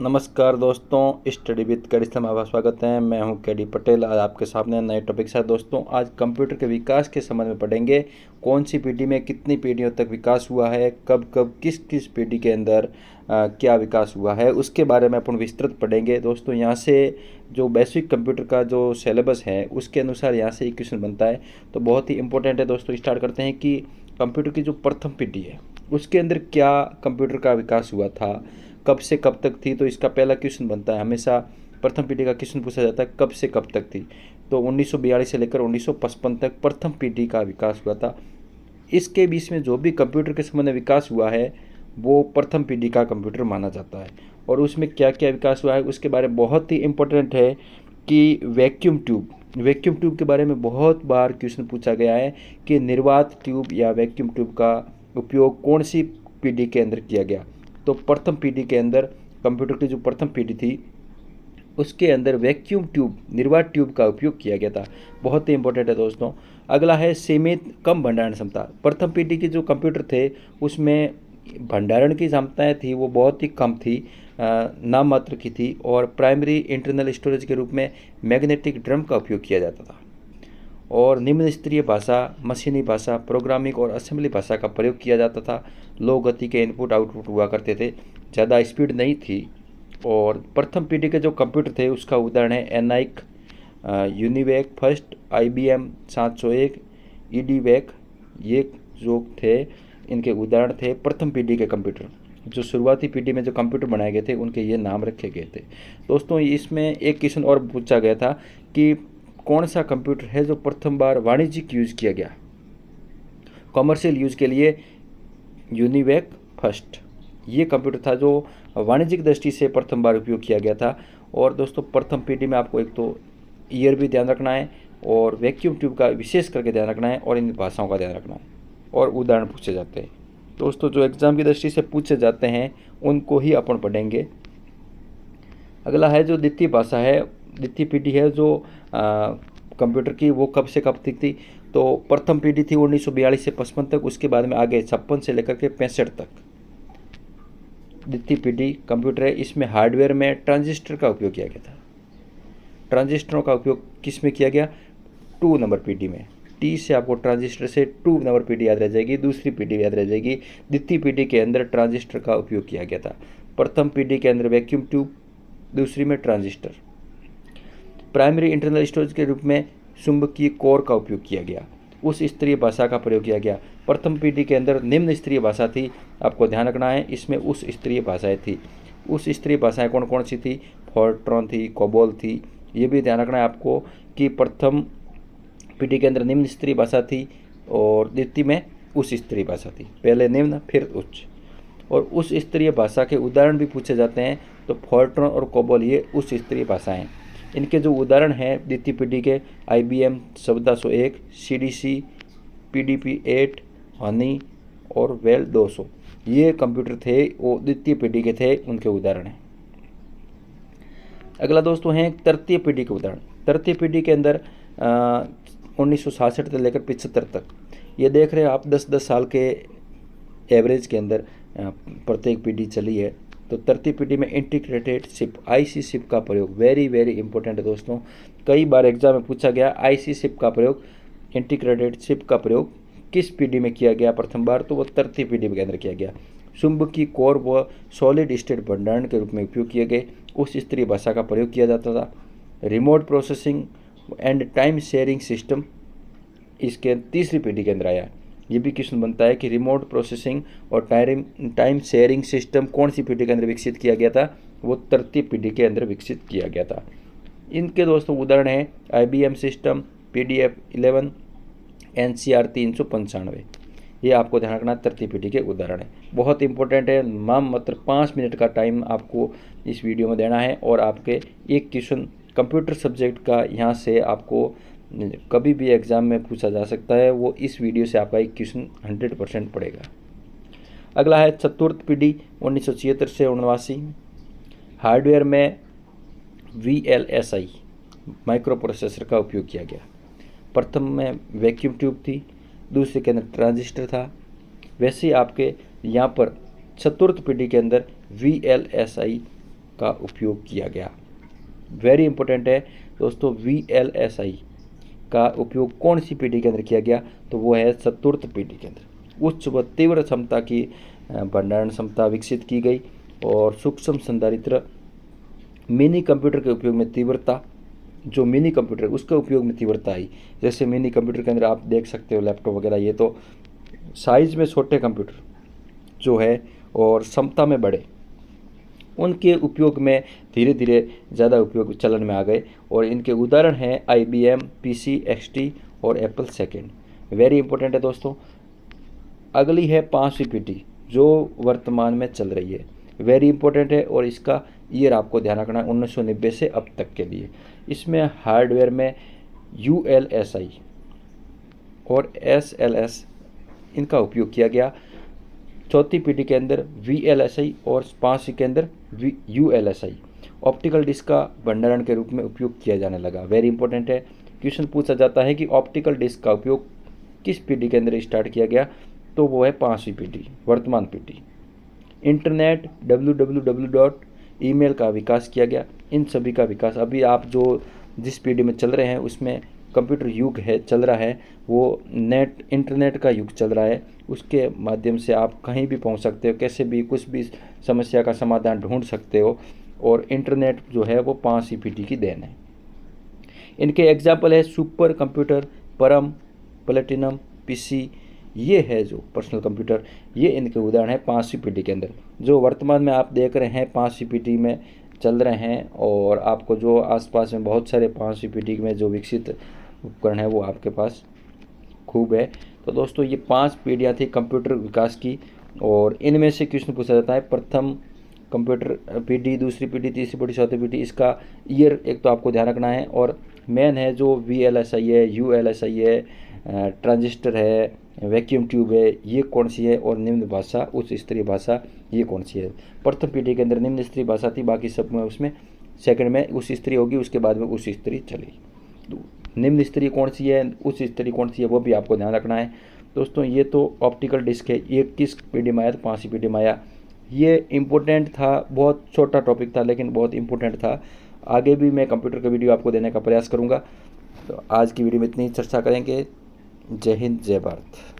नमस्कार दोस्तों, study with करिश्मा में आपका स्वागत है। मैं हूं के डी पटेल। आज आपके सामने नए टॉपिक के साथ दोस्तों आज कंप्यूटर के विकास के संबंध में पढ़ेंगे। कौन सी पीढ़ी में कितनी पीढ़ियों तक विकास हुआ है, कब कब किस किस पीढ़ी के अंदर क्या विकास हुआ है, उसके बारे में अपन विस्तृत पढ़ेंगे। दोस्तों यहाँ से जो वैश्विक कंप्यूटर का जो सिलेबस है उसके अनुसार यहाँ से एक क्वेश्चन बनता है, तो बहुत ही इंपॉर्टेंट है दोस्तों। स्टार्ट करते हैं कि कंप्यूटर की जो प्रथम पीढ़ी है उसके अंदर क्या कंप्यूटर का विकास हुआ था, कब से कब तक थी। तो इसका पहला क्वेश्चन बनता है, हमेशा प्रथम पीढ़ी का क्वेश्चन पूछा जाता है कब से कब तक थी। तो 1942 से लेकर 1955 तक प्रथम पीढ़ी का विकास हुआ था। इसके बीच में जो भी कंप्यूटर के संबंध में विकास हुआ है वो प्रथम पीढ़ी का कंप्यूटर माना जाता है। और उसमें क्या क्या विकास हुआ है उसके बारे में बहुत ही इम्पोर्टेंट है कि वैक्यूम ट्यूब के बारे में बहुत बार क्वेश्चन पूछा गया है कि निर्वात ट्यूब या वैक्यूम ट्यूब का उपयोग कौन सी पीढ़ी के अंदर किया गया। तो प्रथम पीढ़ी के अंदर कंप्यूटर की जो प्रथम पीढ़ी थी उसके अंदर वैक्यूम ट्यूब निर्वात ट्यूब का उपयोग किया गया था। बहुत ही इंपॉर्टेंट है दोस्तों। अगला है सीमित कम भंडारण क्षमता। प्रथम पीढ़ी के जो कंप्यूटर थे उसमें भंडारण की क्षमताएँ थी वो बहुत ही कम थी, नाम मात्र की थी। और प्राइमरी इंटरनल स्टोरेज के रूप में मैग्नेटिक ड्रम का उपयोग किया जाता था। और निम्न स्तरीय भाषा, मशीनी भाषा, प्रोग्रामिंग और असेंबली भाषा का प्रयोग किया जाता था। लो गति के इनपुट आउटपुट हुआ करते थे, ज़्यादा स्पीड नहीं थी। और प्रथम पीढ़ी के जो कंप्यूटर थे उसका उदाहरण है एनाइक, यूनिवैक फर्स्ट, IBM 701, EDVAC। ये जो थे इनके उदाहरण थे प्रथम पीढ़ी के कंप्यूटर। जो शुरुआती पीढ़ी में जो कंप्यूटर बनाए गए थे उनके ये नाम रखे गए थे। दोस्तों इसमें एक क्वेश्चन और पूछा गया था कि कौन सा कंप्यूटर है जो प्रथम बार वाणिज्यिक यूज किया गया, कॉमर्शियल यूज के लिए। यूनिवैक फर्स्ट ये कंप्यूटर था जो वाणिज्यिक दृष्टि से प्रथम बार उपयोग किया गया था। और दोस्तों प्रथम पीढ़ी में आपको एक तो ईयर भी ध्यान रखना है और वैक्यूम ट्यूब का विशेष करके ध्यान रखना है और इन भाषाओं का ध्यान रखना है। और उदाहरण पूछे जाते हैं दोस्तों, जो एग्जाम की दृष्टि से पूछे जाते हैं उनको ही अपन पढ़ेंगे। अगला है जो द्वितीय भाषा है, द्वितीय पीढ़ी है जो कंप्यूटर की, वो कब से कब तक थी। तो प्रथम पीढ़ी थी 1942 से 55 तक, उसके बाद में आगे 56 से लेकर के 65 तक द्वितीय पीढ़ी कंप्यूटर है। इसमें हार्डवेयर में ट्रांजिस्टर का उपयोग किया गया था। ट्रांजिस्टरों का उपयोग किस में किया गया, 2 नंबर पीढ़ी में। टी से आपको ट्रांजिस्टर से 2 नंबर पीढ़ी याद रह जाएगी, दूसरी पीढ़ी याद रह जाएगी। द्वितीय पीढ़ी के अंदर ट्रांजिस्टर का उपयोग किया गया था। प्रथम पीढ़ी के अंदर वैक्यूम ट्यूब, दूसरी में ट्रांजिस्टर। प्राइमरी इंटरनल स्टोरेज के रूप में चुंबकीय कोर का उपयोग किया गया। उस स्तरीय भाषा का प्रयोग किया गया। प्रथम पीढ़ी के अंदर निम्न स्तरीय भाषा थी, आपको ध्यान रखना है इसमें उस स्तरीय भाषाएं थी। उस स्तरीय भाषाएं कौन कौन सी थी, फोर्ट्रॉन थी, कोबोल थी। ये भी ध्यान रखना है आपको कि प्रथम पीढ़ी के अंदर निम्न स्तरीय भाषा थी और द्वितीय में उच्च स्तरीय भाषा थी। पहले निम्न फिर उच्च। और उस स्तरीय भाषा के उदाहरण भी पूछे जाते हैं, तो फोर्ट्रॉन और कोबोल ये उच्च स्तरीय भाषाएं। इनके जो उदाहरण हैं द्वितीय पीढ़ी के, IBM 1401, CDC, PDP-8, हनी और वेल 200 ये कंप्यूटर थे, वो द्वितीय पीढ़ी के थे, उनके उदाहरण हैं। अगला दोस्तों हैं तृतीय पीढ़ी के उदाहरण। तृतीय पीढ़ी के अंदर 1966 से लेकर 75 तक, ये देख रहे हैं आप 10-10 साल के एवरेज के अंदर प्रत्येक पीढ़ी चली है। तो तृतीय पीढ़ी में इंटीग्रेटेड चिप, IC चिप का प्रयोग वेरी वेरी इंपॉर्टेंट है दोस्तों। कई बार एग्जाम में पूछा गया IC चिप का प्रयोग, इंटीग्रेटेड चिप का प्रयोग किस पीढ़ी में किया गया प्रथम बार, तो वो तृतीय पीढ़ी के अंदर किया गया। चुंबकीय कोर व सॉलिड स्टेट भंडारण के रूप में उपयोग किए गए। उस स्तरीय भाषा का प्रयोग किया जाता था। Remote processing and time sharing system इसके तीसरी पीढ़ी के अंदर आया। ये भी क्वेश्चन बनता है कि रिमोट प्रोसेसिंग और टाइम शेयरिंग सिस्टम कौन सी पीढ़ी के अंदर विकसित किया गया था, वो तृतीय पीढ़ी के अंदर विकसित किया गया था। इनके दोस्तों उदाहरण हैं IBM सिस्टम, PDF-11, NCR 395। ये आपको ध्यान रखना तृतीय पीढ़ी के उदाहरण है, बहुत इंपॉर्टेंट है। मात्र 5 मिनट का टाइम आपको इस वीडियो में देना है और आपके एक क्वेश्चन कंप्यूटर सब्जेक्ट का यहाँ से आपको कभी भी एग्ज़ाम में पूछा जा सकता है, वो इस वीडियो से आपका एक क्वेश्चन 100% पड़ेगा। अगला है चतुर्थ पीढ़ी 1976 से 1979। हार्डवेयर में VLSI माइक्रो प्रोसेसर का उपयोग किया गया। प्रथम में वैक्यूम ट्यूब थी, दूसरे के अंदर ट्रांजिस्टर था। वैसे ही आपके यहाँ पर चतुर्थ पीढ़ी के अंदर VLSI का उपयोग किया गया। वेरी इंपॉर्टेंट है दोस्तों, VLSI का उपयोग कौन सी पीढ़ी के अंदर किया गया, तो वो है चतुर्थ पीढ़ी के अंदर। उच्च व तीव्र क्षमता की भंडारण क्षमता विकसित की गई और सूक्ष्म संधारित्र मिनी कंप्यूटर के उपयोग में तीव्रता, जो मिनी कंप्यूटर उसके उपयोग में तीव्रता आई। जैसे मिनी कंप्यूटर के अंदर आप देख सकते हो लैपटॉप वगैरह, ये तो साइज में छोटे कंप्यूटर जो है और क्षमता में बड़े, उनके उपयोग में धीरे धीरे ज़्यादा उपयोग चलन में आ गए। और इनके उदाहरण हैं IBM PC XT और एप्पल सेकेंड। वेरी इंपॉर्टेंट है दोस्तों। अगली है 5वीं पीढ़ी जो वर्तमान में चल रही है, वेरी इंपॉर्टेंट है और इसका ईयर आपको ध्यान रखना है 1990 से अब तक के लिए। इसमें हार्डवेयर में ULSI और SLS इनका उपयोग किया गया। चौथी पीढ़ी के अंदर VLSI और 5वीं के अंदर ULSI ऑप्टिकल डिस्क का भंडारण के रूप में उपयोग किया जाने लगा। वेरी इंपॉर्टेंट है। क्वेश्चन पूछा जाता है कि ऑप्टिकल डिस्क का उपयोग किस पीढ़ी के अंदर स्टार्ट किया गया, तो वो है 5वीं पीढ़ी, वर्तमान पीढ़ी। Internet www. ईमेल का विकास किया गया। इन सभी का विकास अभी आप जो जिस पीढ़ी में चल रहे हैं उसमें कंप्यूटर युग है, चल रहा है, वो इंटरनेट का युग चल रहा है। उसके माध्यम से आप कहीं भी पहुंच सकते हो, कैसे भी कुछ भी समस्या का समाधान ढूंढ सकते हो। और इंटरनेट जो है वो 5वीं पीढ़ी की देन है। इनके एग्जाम्पल है सुपर कंप्यूटर, परम, प्लेटिनम, PC, ये है जो पर्सनल कंप्यूटर, ये इनके उदाहरण है 5वीं पीढ़ी के अंदर। जो वर्तमान में आप देख रहे हैं 5वीं पीढ़ी में चल रहे हैं, और आपको जो आसपास में बहुत सारे 5वीं पीढ़ी में जो विकसित उपकरण है वो आपके पास खूब है। तो दोस्तों ये 5 पीढ़ियाँ थी कंप्यूटर विकास की, और इनमें से क्वेश्चन पूछा जाता है प्रथम कंप्यूटर पीढ़ी, दूसरी पीढ़ी, तीसरी पीढ़ी, चौथी पीढ़ी, इसका ईयर एक तो आपको ध्यान रखना है। और मेन है जो VLSI है, ULSI है, ट्रांजिस्टर है, वैक्यूम ट्यूब है, ये कौन सी है, और निम्न भाषा, उच्च स्तरीय भाषा, ये कौन सी है। प्रथम पीढ़ी के अंदर निम्न स्तरीय भाषा थी, बाकी सब में उसमें सेकंड में उच्च स्तरीय होगी, उसके बाद में उच्च स्तरीय चलेगी। निम्न स्तरीय कौन सी है, उच्च स्तरीय कौन सी है, वो भी आपको ध्यान रखना है दोस्तों। ये तो ऑप्टिकल डिस्क है, ये किस पीढ़ी में आया, तो 5वीं पीढ़ी में आया। ये इम्पोर्टेंट था, बहुत छोटा टॉपिक था लेकिन बहुत इम्पोर्टेंट था। आगे भी मैं कंप्यूटर का वीडियो आपको देने का प्रयास करूँगा। तो आज की वीडियो में इतनी चर्चा करेंगे। जय हिंद, जय भारत।